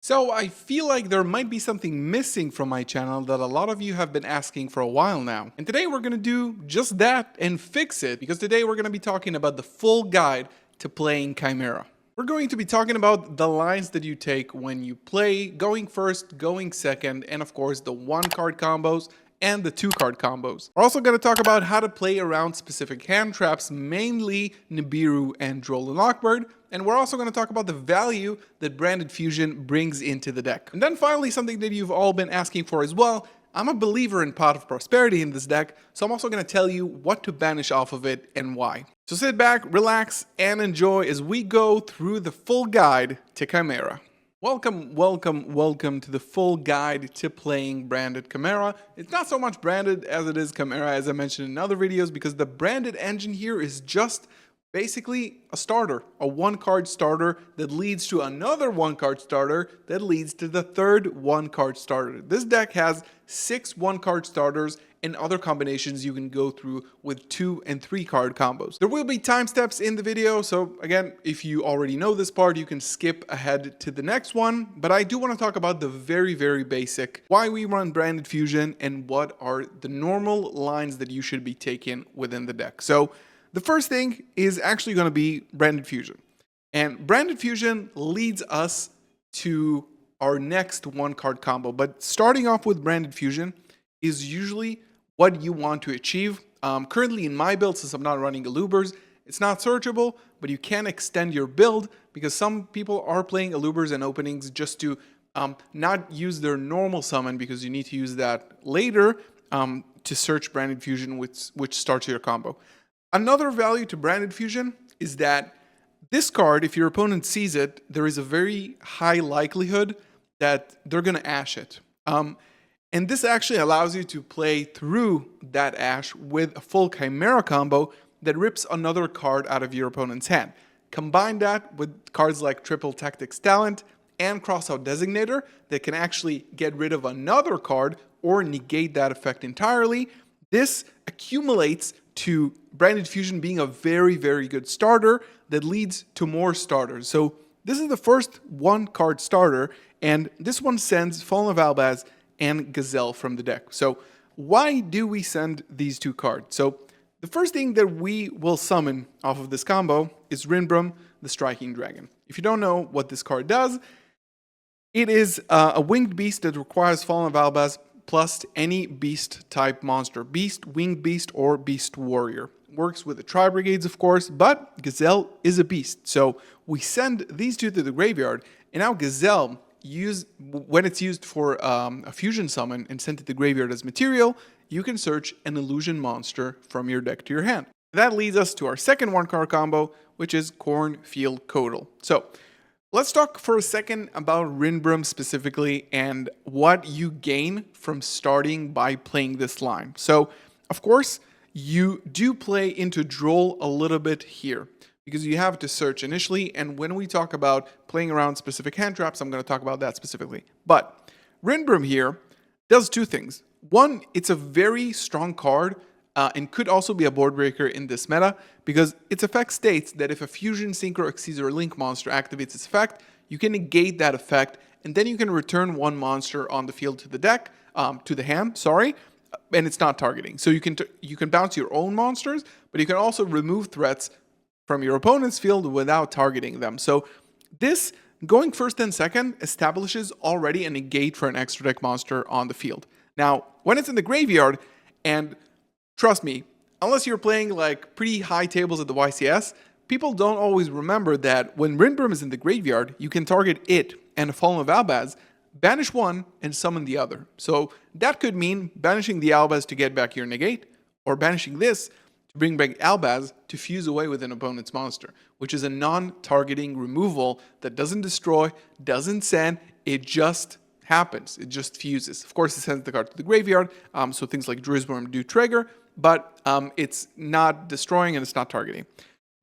So I feel like there might be something missing from my channel that a lot of you have been asking for a while now. And today we're going to do just that and fix it, because today we're going to be talking about the full guide to playing Chimera. We're going to be talking about the lines that you take when you play, going first, going second, and of course the one card combos and the two card combos. We're also going to talk about how to play around specific hand traps, mainly Nibiru and Droll and Lockbird. And we're also going to talk about the value that Branded Fusion brings into the deck. And then finally, something that you've all been asking for as well. I'm a believer in Pot of Prosperity in this deck, so I'm also going to tell you what to banish off of it and why. So sit back, relax, and enjoy as we go through the full guide to Chimera. Welcome to the full guide to playing Branded Chimera. It's not so much branded as it is Chimera, as I mentioned in other videos, because the branded engine here is just basically a starter, a one-card starter that leads to another one-card starter that leads to the third one-card starter. This deck has 6 one-card starters and other combinations you can go through with 2 and 3 card combos. There will be time steps in the video, so again, if you already know this part, you can skip ahead to the next one, but I do want to talk about the very basic, why we run Branded Fusion and what are the normal lines that you should be taking within the deck. So the first thing is actually going to be Branded Fusion. And Branded Fusion leads us to our next one-card combo. But starting off with Branded Fusion is usually what you want to achieve. Currently in my build, since I'm not running Alubers, it's not searchable, but you can extend your build because some people are playing Alubers and openings just to not use their normal summon, because you need to use that later to search Branded Fusion, which starts your combo. Another value to Branded Fusion is that this card, if your opponent sees it, there is a very high likelihood that they're going to ash it. And this actually allows you to play through that ash with a full Chimera combo that rips another card out of your opponent's hand. Combine that with cards like Triple Tactics Talent and Crossout Designator that can actually get rid of another card or negate that effect entirely. This accumulates to Branded Fusion being a very good starter that leads to more starters. So this is the first one-card starter, and this one sends Fallen of Albaz and Gazelle from the deck. So why do we send these two cards? So the first thing that we will summon off of this combo is Rinbrum, the Striking Dragon. If you don't know what this card does, it is a winged beast that requires Fallen of Albaz plus any beast type monster. Beast, winged beast, or beast warrior. Works with the Tri-Brigades, of course, but Gazelle is a beast. So we send these two to the graveyard, and now Gazelle, when it's used for a fusion summon and sent to the graveyard as material, you can search an illusion monster from your deck to your hand. That leads us to our second one-card combo, which is Cornfield Codal. So let's talk for a second about Rinbrum specifically and what you gain from starting by playing this line. So, of course, you do play into Droll a little bit here because you have to search initially, and when we talk about playing around specific hand traps, I'm going to talk about that specifically. But Rinbrum here does two things. One, it's a very strong card and could also be a board breaker in this meta, because its effect states that if a Fusion, Synchro, Xyz, or Link monster activates its effect, you can negate that effect, and then you can return one monster on the field to the deck, to the hand, sorry, and it's not targeting. So you can bounce your own monsters, but you can also remove threats from your opponent's field without targeting them. So this, going first and second, establishes already a negate for an extra deck monster on the field. Now, when it's in the graveyard, and trust me, unless you're playing like pretty high tables at the YCS, people don't always remember that when Rinbrum is in the graveyard, you can target it and a Fallen of Albaz, banish one, and summon the other. So that could mean banishing the Albaz to get back your negate, or banishing this to bring back Albaz to fuse away with an opponent's monster, which is a non-targeting removal that doesn't destroy, doesn't send, it just happens. It just fuses. Of course, it sends the card to the graveyard, so things like Druisworm do trigger, but it's not destroying and it's not targeting.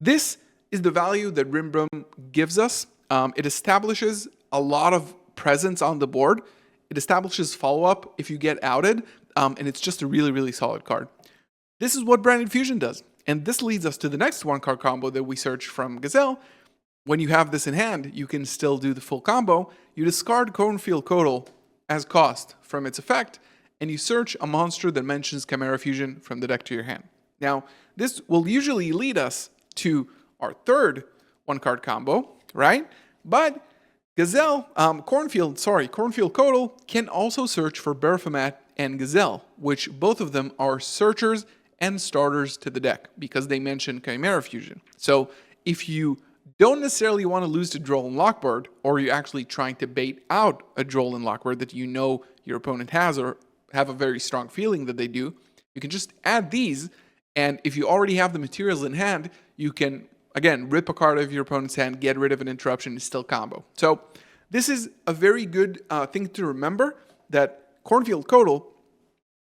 This is the value that Rinbrum gives us. It establishes a lot of presence on the board. It establishes follow-up if you get outed, and it's just a really solid card. This is what Branded Fusion does, and this leads us to the next one-card combo that we search from Gazelle, When you have this in hand, you can still do the full combo. You discard Cornfield Coatl as cost from its effect, and you search a monster that mentions Chimera Fusion from the deck to your hand. Now, this will usually lead us to our third one-card combo, right? But Cornfield Coatl can also search for Berthamat and Gazelle, which both of them are searchers and starters to the deck because they mention Chimera Fusion. So if you don't necessarily want to lose to Droll and Lockbird, or you're actually trying to bait out a Droll and Lockbird that you know your opponent has or have a very strong feeling that they do, you can just add these, and if you already have the materials in hand, you can, again, rip a card out of your opponent's hand, get rid of an interruption, and still combo. So this is a very good thing to remember, that Cornfield Coatl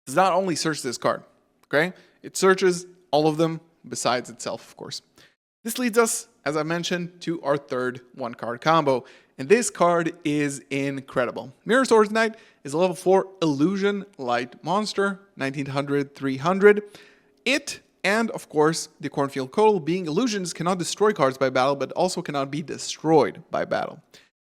does not only search this card, okay? It searches all of them besides itself, of course. This leads us, as I mentioned, to our third one-card combo. And this card is incredible. Mirror Swords Knight is a level 4 Illusion Light monster, 1900, 300. It, and of course, the Cornfield Coatl, being illusions, cannot destroy cards by battle, but also cannot be destroyed by battle.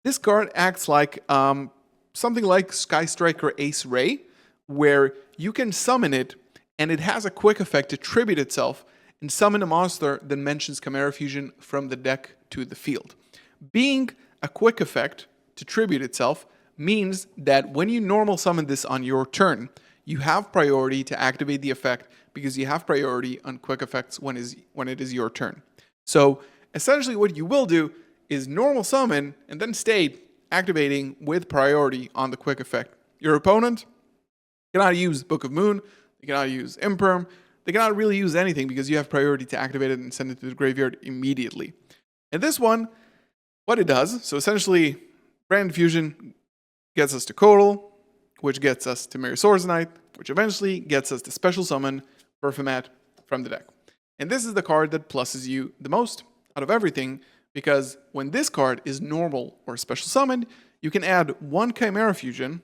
This card acts like something like Sky Striker Ace Ray, where you can summon it, and it has a quick effect to tribute itself and summon a monster that mentions Chimera Fusion from the deck to the field. Being a quick effect to tribute itself means that when you normal summon this on your turn, you have priority to activate the effect because you have priority on quick effects when it is your turn. So essentially what you will do is normal summon and then stay activating with priority on the quick effect. Your opponent cannot use Book of Moon, they cannot use Imperm, they cannot really use anything because you have priority to activate it and send it to the graveyard immediately. And this one, what it does, so essentially, Brand Fusion gets us to Coatl, which gets us to Mirror Swords Knight, which eventually gets us to Special Summon Berthamat from the deck. And this is the card that pluses you the most out of everything, because when this card is normal or special summoned, you can add one Chimera Fusion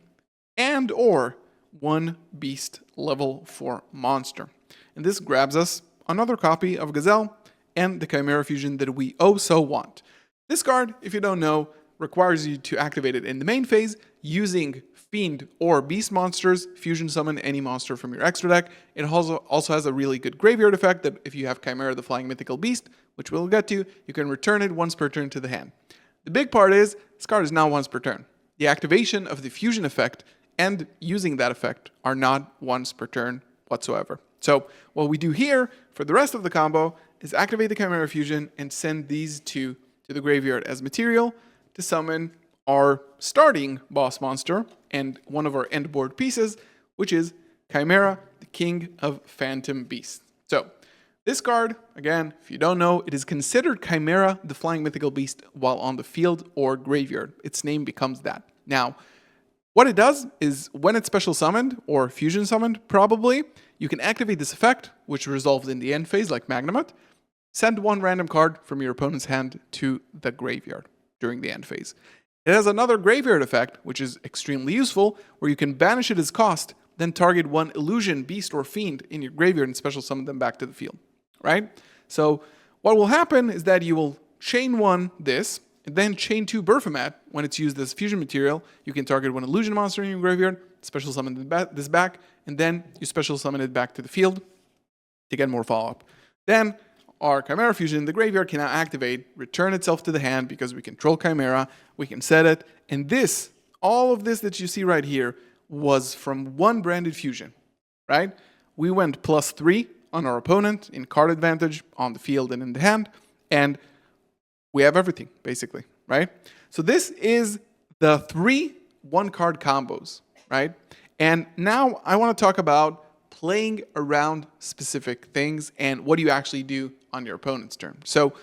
and or one Beast level 4 monster. And this grabs us another copy of Gazelle and the Chimera Fusion that we oh so want. This card, if you don't know, requires you to activate it in the main phase using Fiend or Beast monsters, fusion summon any monster from your extra deck. It also has a really good graveyard effect that if you have Chimera the Flying Mythical Beast, which we'll get to, you can return it once per turn to the hand. The big part is, this card is now once per turn. The activation of the fusion effect and using that effect are not once per turn whatsoever. So what we do here for the rest of the combo is activate the Chimera Fusion and send these two to the graveyard as material to summon our starting boss monster and one of our end board pieces, which is Chimera, the King of Phantom Beasts. So this card, again, if you don't know, it is considered Chimera, the Flying Mythical Beast, while on the field or graveyard. Its name becomes that. Now, what it does is when it's special summoned, or fusion summoned probably, you can activate this effect, which resolves in the end phase like Magnamut. Send one random card from your opponent's hand to the graveyard during the end phase. It has another graveyard effect, which is extremely useful, where you can banish it as cost, then target one illusion, beast, or fiend in your graveyard and special summon them back to the field, right? So what will happen is that you will chain one this, and then chain two Berthamat when it's used as fusion material. You can target one illusion monster in your graveyard, special summon this back, and then you special summon it back to the field to get more follow-up. Then our Chimera Fusion in the graveyard can now activate, return itself to the hand because we control Chimera, we can set it, and this, all of this that you see right here was from one branded fusion, right? We went +3 on our opponent in card advantage on the field and in the hand, and we have everything, basically, right? So this is the 3 one-card combos, right? And now I want to talk about playing around specific things and what do you actually do on your opponent's turn. So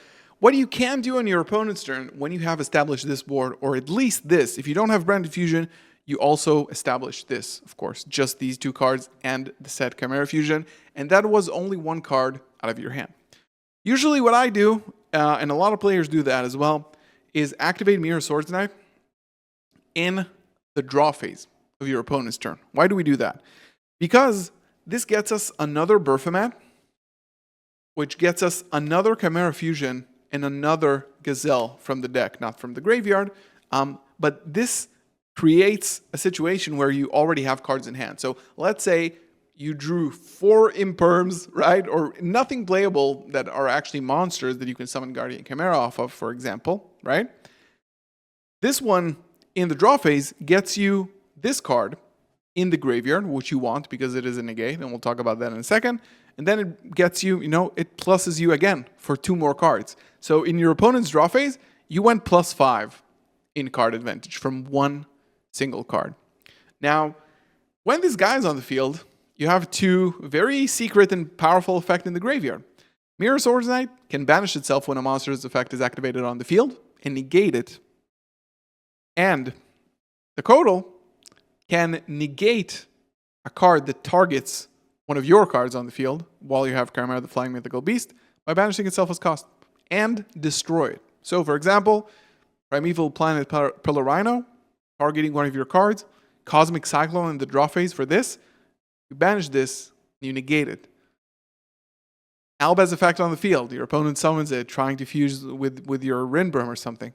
what you can do on your opponent's turn when you have established this board, or at least this, if you don't have Branded Fusion, you also establish this, of course, just these 2 cards and the set Chimera Fusion, and that was only 1 card out of your hand. Usually what I do, and a lot of players do that as well, is activate Mirror Swords Knight in the draw phase of your opponent's turn. Why do we do that? Because this gets us another Berthamat, which gets us another Chimera Fusion and another Gazelle from the deck, not from the graveyard. But this creates a situation where you already have cards in hand. So let's say you drew 4 imperms, right? Or nothing playable that are actually monsters that you can summon Guardian Chimera off of, for example, right? This one in the draw phase gets you this card in the graveyard, which you want because it is a negate, and we'll talk about that in a second. And then it gets you, it pluses you again for 2 more cards. So in your opponent's draw phase, you went +5 in card advantage from 1 single card. Now, when this guy is on the field, you have 2 very secret and powerful effects in the graveyard. Mirror Swords Knight can banish itself when a monster's effect is activated on the field and negate it. And the Codal can negate a card that targets one of your cards on the field while you have Chimera, the Flying Mythical Beast, by banishing itself as cost and destroy it. So, for example, Primeval Planet Pillar Rhino, targeting one of your cards, Cosmic Cyclone in the draw phase for this, you banish this, you negate it. Albaz effect on the field, your opponent summons it, trying to fuse with your Rinbrum or something.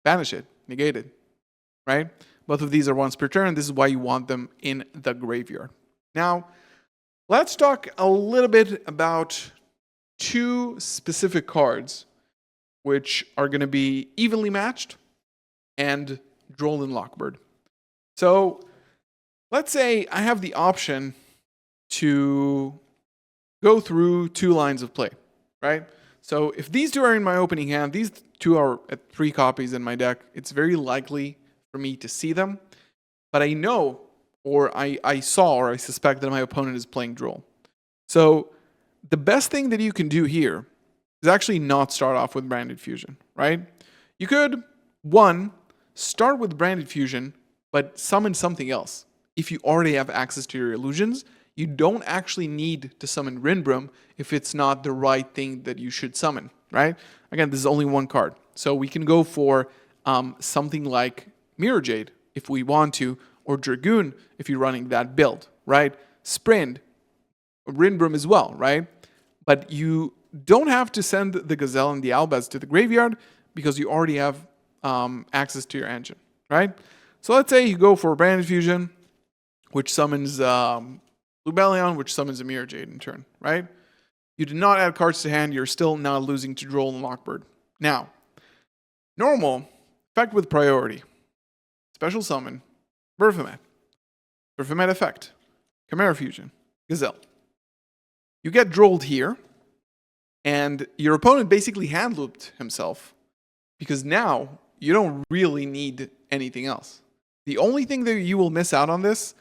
Banish it, negate it, right? Both of these are once per turn, this is why you want them in the graveyard. Now, let's talk a little bit about 2 specific cards which are going to be evenly matched and Droll and Lockbird. So let's say I have the option to go through 2 lines of play, right? So if these 2 are in my opening hand, these 2 are at 3 copies in my deck, it's very likely for me to see them. But I know, or I saw, or I suspect that my opponent is playing Droll. So the best thing that you can do here is actually not start off with Branded Fusion, right? You could, 1, start with Branded Fusion, but summon something else. If you already have access to your illusions, you don't actually need to summon Rinbrum if it's not the right thing that you should summon, right? Again, this is only 1 card. So we can go for something like Mirror Jade if we want to, or Dragoon if you're running that build, right? Sprint, Rinbrum as well, right? But you don't have to send the Gazelle and the Albaz to the graveyard because you already have access to your engine, right? So let's say you go for Branded Fusion, which summons Lubellion, which summons a Mirror Jade in turn, right? You did not add cards to hand, you're still now losing to Droll and Lockbird. Now, normal, effect with priority, special summon, Berthomet effect, Chimera Fusion, Gazelle. You get Drolled here, and your opponent basically hand looped himself because now you don't really need anything else. The only thing that you will miss out on this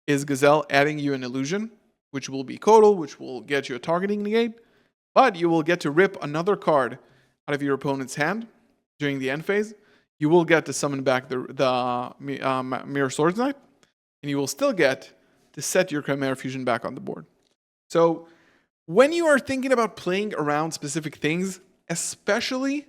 is Gazelle adding you an illusion, which will be Codal, which will get you a targeting negate, but you will get to rip another card out of your opponent's hand during the end phase. You will get to summon back the Mirror Swords Knight, and you will still get to set your Chimera Fusion back on the board. So when you are thinking about playing around specific things, especially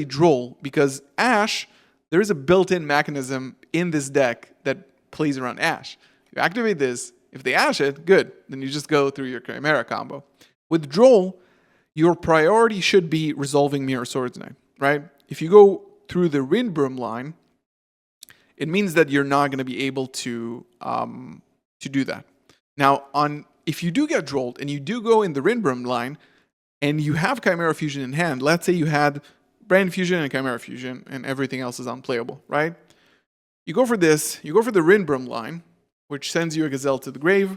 Droll, because Ash, there is a built-in mechanism in this deck that plays around Ash. You activate this, if they Ash it, good. Then you just go through your Chimera combo. With Droll, your priority should be resolving Mirror Swords Knight, right? If you go through the Rinbrum line, it means that you're not going to be able to do that. Now, if you do get Drolled and you do go in the Rinbrum line and you have Chimera Fusion in hand, let's say you had Brand Fusion and Chimera Fusion and everything else is unplayable, right? You go for this, you go for the Rinbrum line, which sends you a Gazelle to the grave,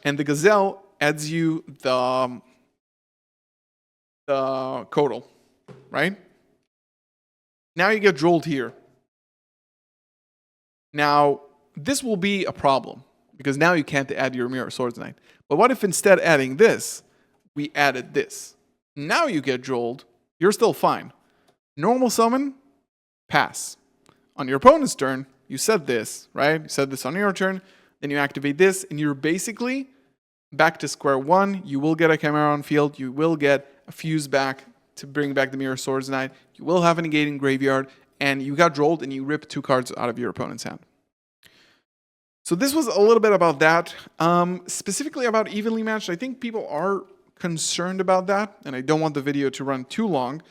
and the Gazelle adds you the Codal, right? Now you get Drolled here. Now, this will be a problem, because now you can't add your Mirror Swords Knight. But what if instead adding this, we added this? Now you get Drolled, you're still fine. Normal summon, pass. On your opponent's turn, you set this, right? You set this on your turn, then you activate this, and you're basically back to square one. You will get a Chimera on field, you will get a fuse back to bring back the Mirror Swords Knight, you will have a negating graveyard, and you got Drolled and you rip 2 cards out of your opponent's hand. So this was a little bit about that. Specifically about evenly matched, I think people are concerned about that, and I don't want the video to run too long.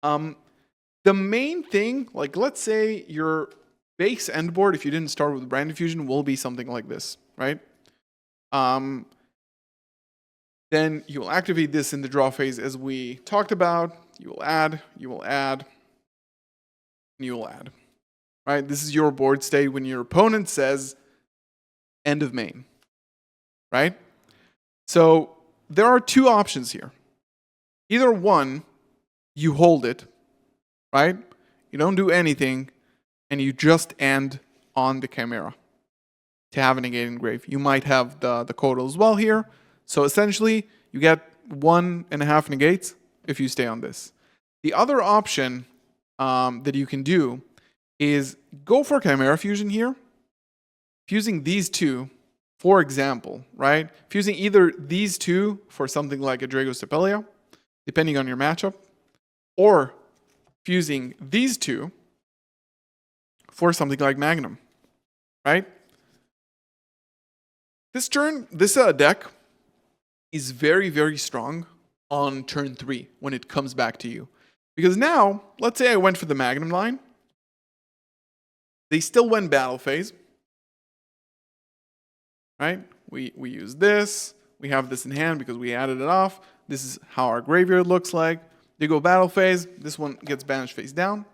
The main thing, like let's say your base end board, if you didn't start with brand diffusion, will be something like this, right? Then you will activate this in the draw phase as we talked about. You will add, you will add, and you will add, right? This is your board state when your opponent says end of main, right? So there are two options here. Either one, you hold it, right? You don't do anything, and you just end on the Chimera to have a negate engrave. You might have the Kodo as well here. So essentially, you get 1.5 negates if you stay on this. The other option that you can do is go for Chimera fusion here, fusing these two, for example, right? Fusing either these two for something like a Drago Stapelia, depending on your matchup, or fusing these two for something like Magnum, right? This deck is very, very strong on turn 3 when it comes back to you. Because now, let's say I went for the Magnum line. They still went battle phase. Right? We use this. We have this in hand because we added it off. This is how our graveyard looks like. They go battle phase. This one gets banished face down.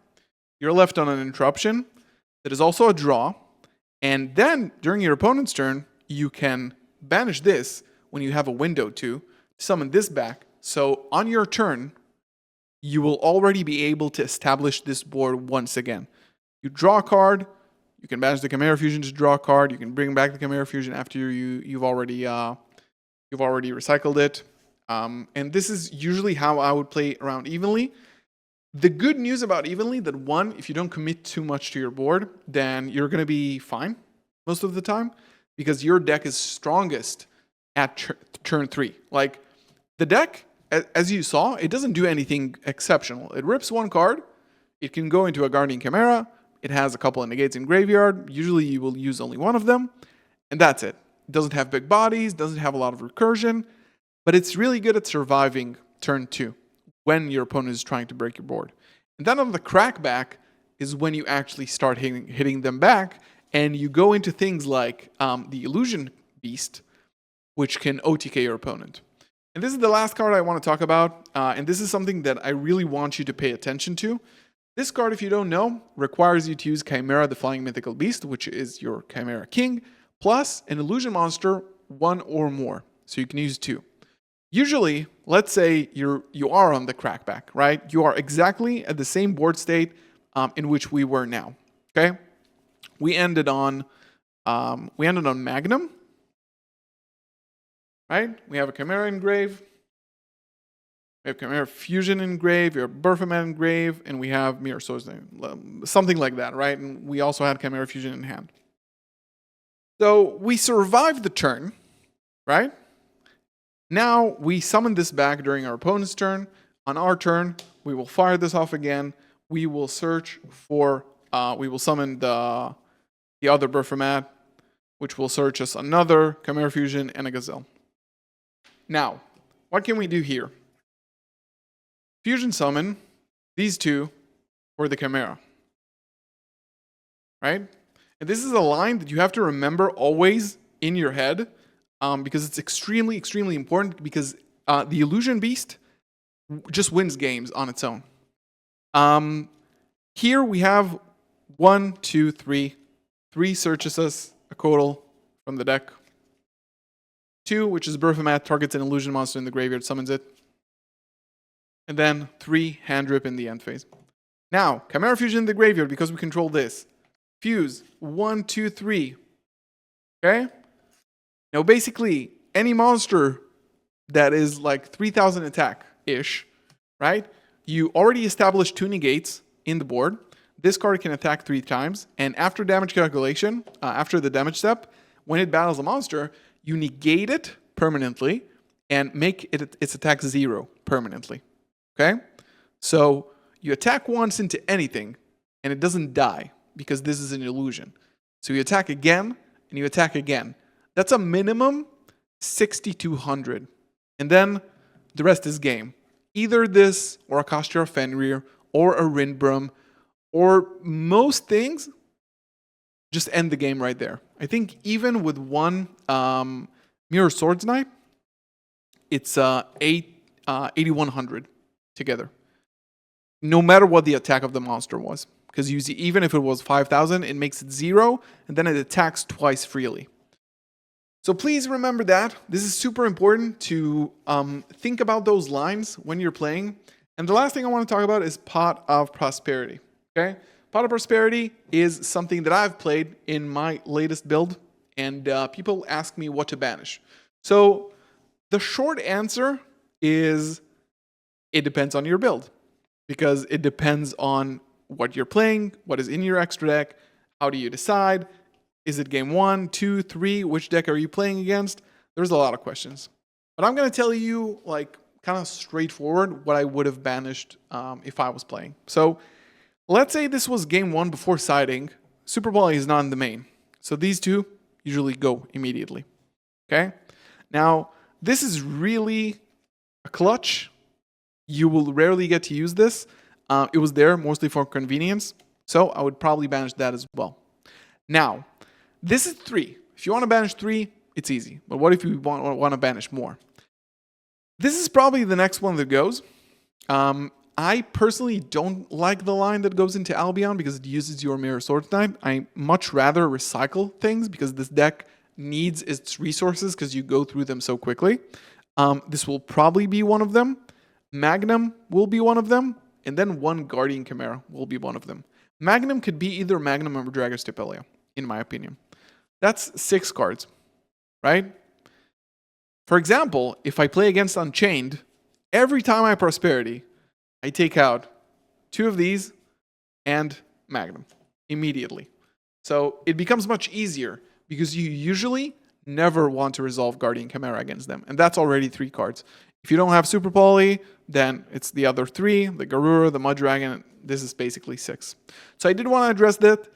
You're left on an interruption that is also a draw. And then, during your opponent's turn, you can banish this when you have a window to summon this back. So on your turn, you will already be able to establish this board once again. You draw a card, you can banish the Chimera Fusion to draw a card, you can bring back the Chimera Fusion after you've already recycled it. And this is usually how I would play around evenly. The good news about evenly, that one, if you don't commit too much to your board, then you're going to be fine most of the time, because your deck is strongest at turn 3. Like, the deck, as you saw, it doesn't do anything exceptional. It rips one card, it can go into a Guardian Chimera, it has a couple of negates in graveyard, usually you will use only one of them, and that's it. It doesn't have big bodies, doesn't have a lot of recursion, but it's really good at surviving turn 2 when your opponent is trying to break your board. And then on the crackback is when you actually start hitting them back, and you go into things like the Illusion Beast, which can OTK your opponent. And this is the last card I want to talk about, and this is something that I really want you to pay attention to. This card, if you don't know, requires you to use Chimera, the Flying Mythical Beast, which is your Chimera King, plus an Illusion Monster, 1 or more. So you can use 2. Usually, let's say you are on the crackback, right? You are exactly at the same board state in which we were now. Okay, we ended on Magnum, right? We have a Chimera engrave, we have Chimera Fusion engrave, we have Baphomet engrave, and we have Mirror Swords, something like that, right? And we also had Chimera Fusion in hand. So we survived the turn, right? Now we summon this back during our opponent's turn. On our turn, we will fire this off again. We will search for, we will summon the other Baphomet, which will search us another Chimera Fusion and a Gazelle. Now, what can we do here? Fusion summon these two for the Chimera, right? And this is a line that you have to remember always in your head, because it's extremely, extremely important, because the Illusion Beast just wins games on its own. Here we have 1, 2, 3. 3 searches us a Kotal from the deck. 2, which is Baphomet, targets an Illusion Monster in the graveyard, summons it. And then 3, hand rip in the end phase. Now, Chimera Fusion in the graveyard, because we control this. Fuse, 1, 2, 3. Okay? Now, basically, any monster that is like 3,000 attack-ish, right? You already established 2 negates in the board. This card can attack 3 times, and after damage calculation, after the damage step, when it battles a monster, you negate it permanently and make its attack 0 permanently. Okay? So you attack once into anything, and it doesn't die, because this is an illusion. So you attack again, and you attack again. That's a minimum 6,200. And then the rest is game. Either this, or a Kashtra Fenrir, or a Rindbrum, or most things, just end the game right there. I think even with one Mirror Swords Knight, it's 8100 together. No matter what the attack of the monster was. Because you see, even if it was 5000, it makes it 0, and then it attacks twice freely. So please remember that. This is super important to think about those lines when you're playing. And the last thing I want to talk about is Pot of Prosperity. Okay? Pot of Prosperity is something that I've played in my latest build, and people ask me what to banish. So the short answer is it depends on your build, because it depends on what you're playing, what is in your extra deck, how do you decide, is it game 1, 2, 3, which deck are you playing against? There's a lot of questions. But I'm going to tell you, like, kind of straightforward what I would have banished if I was playing. So let's say this was game 1 before siding. Super Volley is not in the main. So these two usually go immediately. Okay? Now, this is really a clutch. You will rarely get to use this. It was there mostly for convenience. So I would probably banish that as well. Now, this is 3. If you want to banish 3, it's easy. But what if you want to banish more? This is probably the next one that goes. I personally don't like the line that goes into Albion because it uses your Mirror Swords Knight. I much rather recycle things because this deck needs its resources because you go through them so quickly. This will probably be one of them. Magnum will be one of them. And then one Guardian Chimera will be one of them. Magnum could be either Magnum or Dragon Stipelia, in my opinion. That's 6 cards, right? For example, if I play against Unchained, every time I Prosperity, I take out 2 of these and Magnum immediately. So it becomes much easier because you usually never want to resolve Guardian Chimera against them. And that's already 3 cards. If you don't have Super Poly, then it's the other 3, the Garura, the Mud Dragon. This is basically 6. So I did want to address that.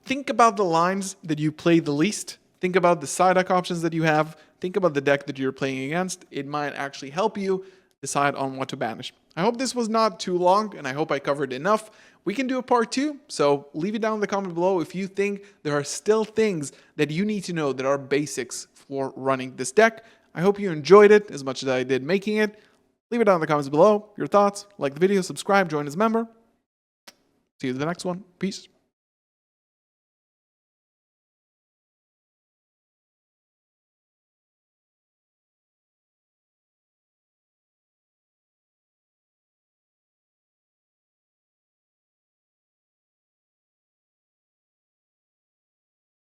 Think about the lines that you play the least. Think about the side deck options that you have. Think about the deck that you're playing against. It might actually help you decide on what to banish. I hope this was not too long, and I hope I covered enough. We can do a part 2, so leave it down in the comment below if you think there are still things that you need to know that are basics for running this deck. I hope you enjoyed it as much as I did making it. Leave it down in the comments below, your thoughts, like the video, subscribe, join as a member. See you in the next one. Peace.